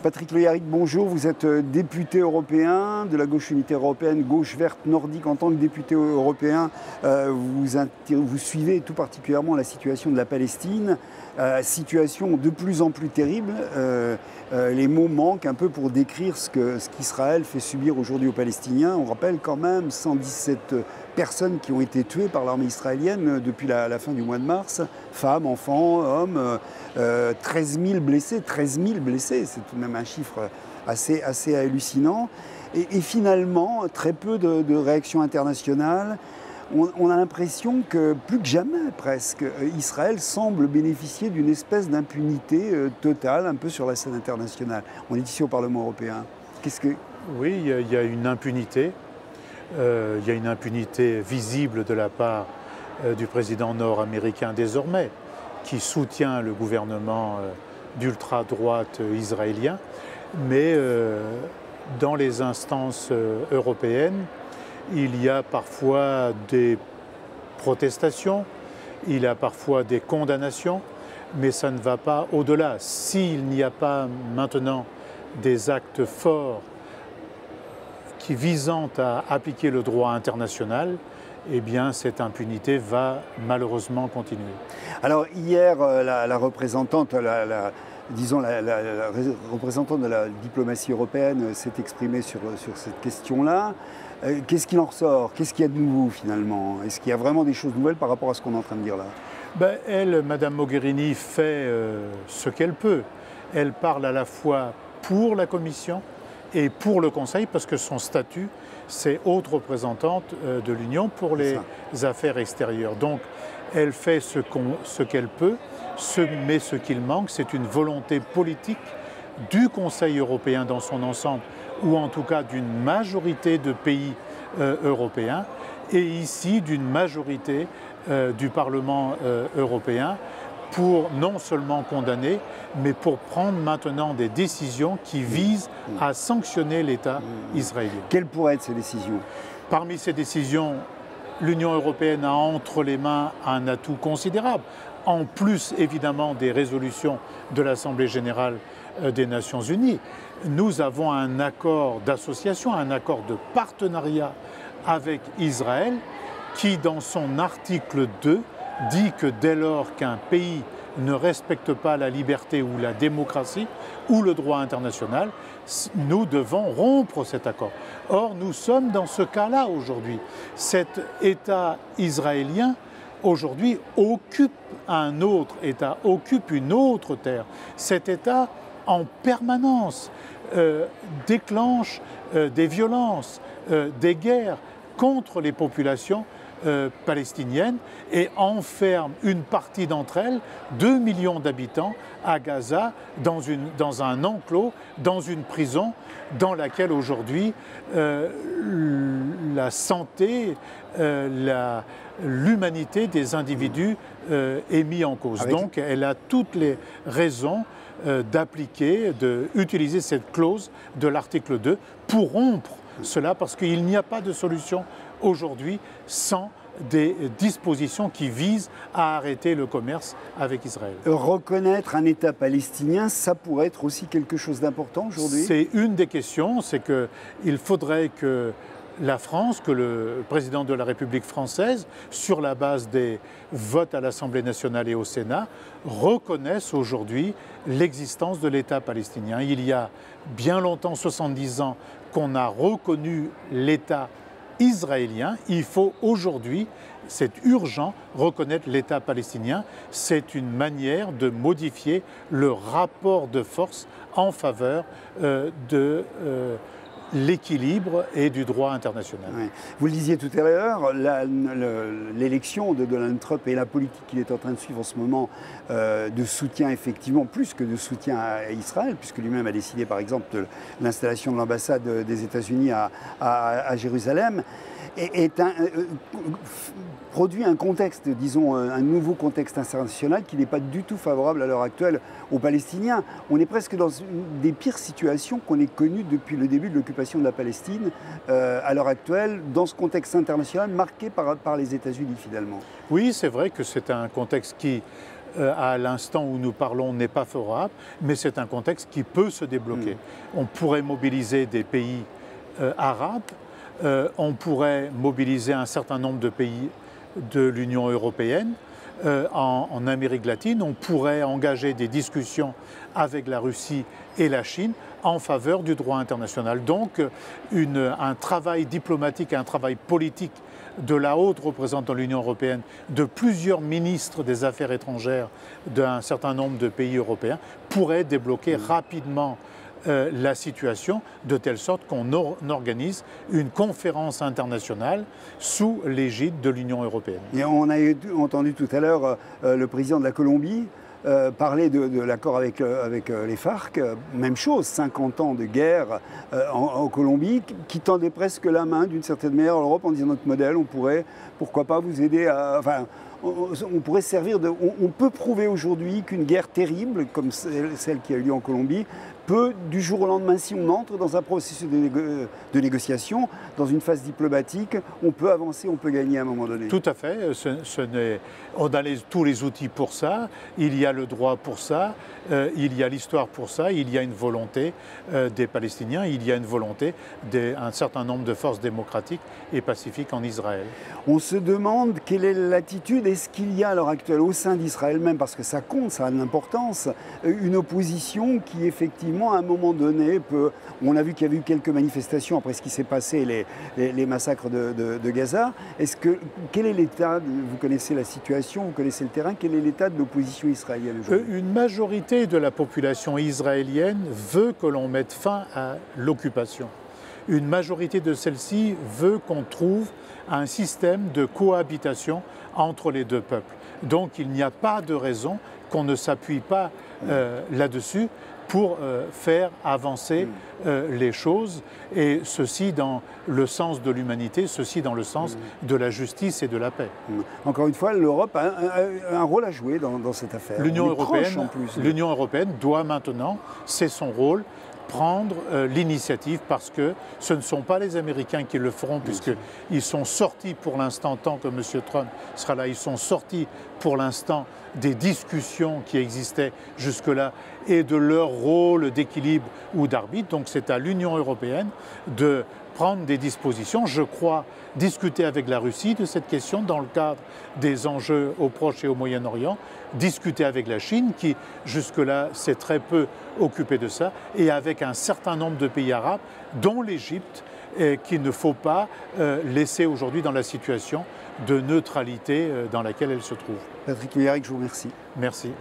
Patrick Le Yarrick, bonjour. Vous êtes député européen de la gauche unitaire européenne, gauche verte nordique. En tant que député européen, vous suivez tout particulièrement la situation de la Palestine, situation de plus en plus terrible. Les mots manquent un peu pour décrire ce qu'Israël fait subir aujourd'hui aux Palestiniens. On rappelle quand même 117 personnes qui ont été tuées par l'armée israélienne depuis la fin du mois de mars. Femmes, enfants, hommes, 13 000 blessés. 13 000 blessés, c'est tout de même un chiffre assez hallucinant. Et finalement, très peu de réactions internationales. On a l'impression que, plus que jamais presque, Israël semble bénéficier d'une espèce d'impunité totale, un peu sur la scène internationale. On est ici au Parlement européen. Oui, il y a une impunité. Il y a une impunité visible de la part du président nord-américain désormais, qui soutient le gouvernement d'ultra-droite israélien. Mais dans les instances européennes, il y a parfois des protestations, il y a parfois des condamnations, mais ça ne va pas au-delà. S'il n'y a pas maintenant des actes forts visant à appliquer le droit international, eh bien cette impunité va malheureusement continuer. Alors hier, la représentante, la représentante de la diplomatie européenne s'est exprimée sur cette question-là. Qu'est-ce qu'il en ressort? Qu'est-ce qu'il y a de nouveau finalement? Est-ce qu'il y a vraiment des choses nouvelles par rapport à ce qu'on est en train de dire là? Elle, Madame Mogherini, fait ce qu'elle peut. Elle parle à la fois pour la Commission et pour le Conseil, parce que son statut, c'est haute représentante de l'Union pour les affaires extérieures. Donc, elle fait ce qu'elle peut, mais ce qu'il manque, c'est une volonté politique du Conseil européen dans son ensemble, ou en tout cas d'une majorité de pays européens, et ici d'une majorité du Parlement européen, pour non seulement condamner, mais pour prendre maintenant des décisions qui visent à sanctionner l'État israélien. Quelles pourraient être ces décisions? Parmi ces décisions, l'Union européenne a entre les mains un atout considérable, en plus évidemment des résolutions de l'Assemblée générale des Nations unies. Nous avons un accord d'association, un accord de partenariat avec Israël qui, dans son article 2, dit que dès lors qu'un pays ne respecte pas la liberté ou la démocratie ou le droit international, nous devons rompre cet accord. Or, nous sommes dans ce cas-là aujourd'hui. Cet État israélien, aujourd'hui, occupe un autre État, occupe une autre terre. Cet État, en permanence, déclenche des violences, des guerres contre les populations palestiniennes et enferme une partie d'entre elles, 2 millions d'habitants, à Gaza, dans un enclos, dans une prison, dans laquelle aujourd'hui la santé, l'humanité des individus est mise en cause. Donc elle a toutes les raisons d'utiliser cette clause de l'article 2 pour rompre cela, parce qu'il n'y a pas de solution aujourd'hui sans des dispositions qui visent à arrêter le commerce avec Israël. Reconnaître un État palestinien, ça pourrait être aussi quelque chose d'important aujourd'hui? C'est une des questions, c'est qu'il faudrait que la France, que le président de la République française, sur la base des votes à l'Assemblée nationale et au Sénat, reconnaisse aujourd'hui l'existence de l'État palestinien. Il y a bien longtemps, 70 ans, qu'on a reconnu l'État israélien. Il faut aujourd'hui, c'est urgent, reconnaître l'État palestinien. C'est une manière de modifier le rapport de force en faveur de l'équilibre et du droit international. Oui. Vous le disiez tout à l'heure, l'élection de Donald Trump et la politique qu'il est en train de suivre en ce moment de soutien, effectivement, plus que de soutien à Israël, puisque lui-même a décidé, par exemple, de l'installation de l'ambassade des États-Unis à Jérusalem, produit un contexte, disons, un nouveau contexte international qui n'est pas du tout favorable à l'heure actuelle aux Palestiniens. On est presque dans une des pires situations qu'on ait connues depuis le début de l'occupation de la Palestine, à l'heure actuelle, dans ce contexte international marqué par les États-Unis, finalement. Oui, c'est vrai que c'est un contexte qui à l'instant où nous parlons, n'est pas favorable, mais c'est un contexte qui peut se débloquer. On pourrait mobiliser des pays arabes, on pourrait mobiliser un certain nombre de pays de l'Union européenne. En Amérique latine, on pourrait engager des discussions avec la Russie et la Chine en faveur du droit international. Donc un travail diplomatique et un travail politique de la haute représentante de l'Union européenne, de plusieurs ministres des Affaires étrangères d'un certain nombre de pays européens pourrait débloquer rapidement la situation de telle sorte qu'on organise une conférence internationale sous l'égide de l'Union européenne. Et on a entendu tout à l'heure le président de la Colombie parler de l'accord avec les FARC. Même chose, 50 ans de guerre en Colombie, qui tendait presque la main d'une certaine manière à l'Europe en disant notre modèle, on pourrait, pourquoi pas vous aider à... Enfin, on pourrait servir de... On peut prouver aujourd'hui qu'une guerre terrible, comme celle qui a eu lieu en Colombie, peut, du jour au lendemain, si on entre dans un processus de négociation, dans une phase diplomatique, on peut avancer, on peut gagner à un moment donné. Tout à fait. On a tous les outils pour ça, il y a le droit pour ça, il y a l'histoire pour ça, il y a une volonté des Palestiniens, il y a une volonté d'un certain nombre de forces démocratiques et pacifiques en Israël. On se demande quelle est l'attitude, est-ce qu'il y a à l'heure actuelle au sein d'Israël même, parce que ça compte, ça a de l'importance, une opposition qui effectivement à un moment donné peut... On a vu qu'il y avait eu quelques manifestations après ce qui s'est passé, les massacres de Gaza. Quel est l'état, vous connaissez la situation, vous connaissez le terrain, quel est l'état de l'opposition israélienne aujourd'hui ? Une majorité de la population israélienne veut que l'on mette fin à l'occupation. Une majorité de celle-ci veut qu'on trouve un système de cohabitation entre les deux peuples. Donc il n'y a pas de raison qu'on ne s'appuie pas là-dessus pour faire avancer les choses, et ceci dans le sens de l'humanité, ceci dans le sens de la justice et de la paix. Encore une fois, l'Europe a un rôle à jouer dans cette affaire. L'Union européenne doit maintenant, c'est son rôle, prendre l'initiative, parce que ce ne sont pas les Américains qui le feront, puisqu'ils sont sortis pour l'instant, tant que M. Trump sera là, ils sont sortis pour l'instant des discussions qui existaient jusque-là et de leur rôle d'équilibre ou d'arbitre. Donc c'est à l'Union européenne de prendre des dispositions. Je crois discuter avec la Russie de cette question dans le cadre des enjeux au Proche et au Moyen-Orient, discuter avec la Chine qui jusque-là s'est très peu occupée de ça, et avec un certain nombre de pays arabes, dont l'Égypte, qu'il ne faut pas laisser aujourd'hui dans la situation de neutralité dans laquelle elle se trouve. Patrick Méharic, je vous remercie. Merci.